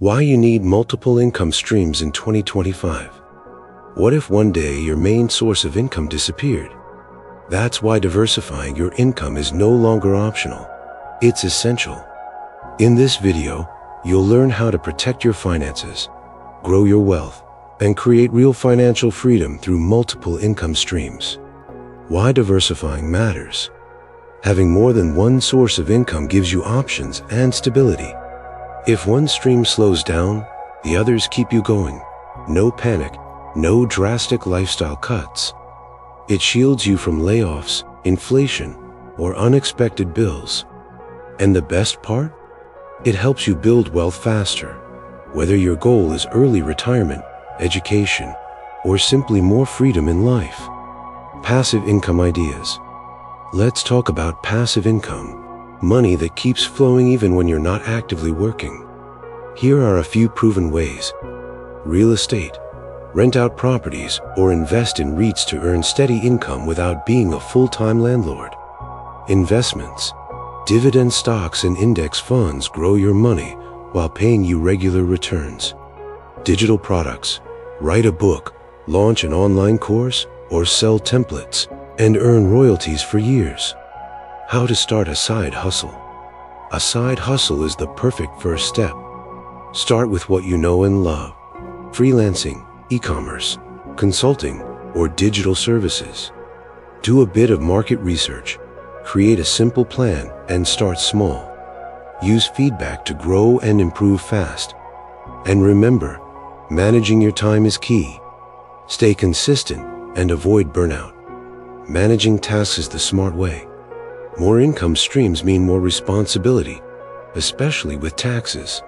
Why you need multiple income streams in 2025. What if one day your main source of income disappeared? That's why diversifying your income is no longer optional. It's essential. In this video, you'll learn how to protect your finances, grow your wealth, and create real financial freedom through multiple income streams. Why diversifying matters. Having more than one source of income gives you options and stability. If one stream slows down, the others keep you going. No panic, no drastic lifestyle cuts. It shields you from layoffs, inflation, or unexpected bills. And the best part? It helps you build wealth faster, whether your goal is early retirement, education, or simply more freedom in life. Passive income ideas. Let's talk about passive income. Money that keeps flowing even when you're not actively working. Here are a few proven ways. Real estate. Rent out properties or invest in REITs to earn steady income without being a full-time landlord. Investments. Dividend stocks and index funds grow your money while paying you regular returns. Digital products. Write a book, launch an online course, or sell templates and earn royalties for years. How to start a side hustle. A side hustle is the perfect first step. Start with what you know and love. Freelancing, e-commerce, consulting, or digital services. Do a bit of market research. Create a simple plan and start small. Use feedback to grow and improve fast. And remember, managing your time is key. Stay consistent and avoid burnout. Managing tasks is the smart way. More income streams mean more responsibility, especially with taxes.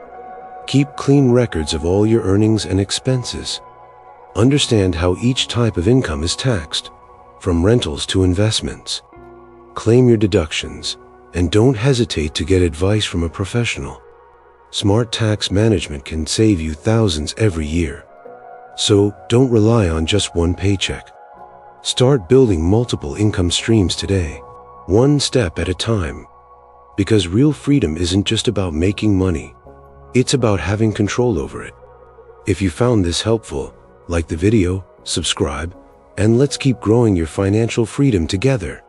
Keep clean records of all your earnings and expenses. Understand how each type of income is taxed, from rentals to investments. Claim your deductions, and don't hesitate to get advice from a professional. Smart tax management can save you thousands every year. So don't rely on just one paycheck. Start building multiple income streams today, one step at a time. Because real freedom isn't just about making money. It's about having control over it. If you found this helpful, like the video, subscribe, and let's keep growing your financial freedom together.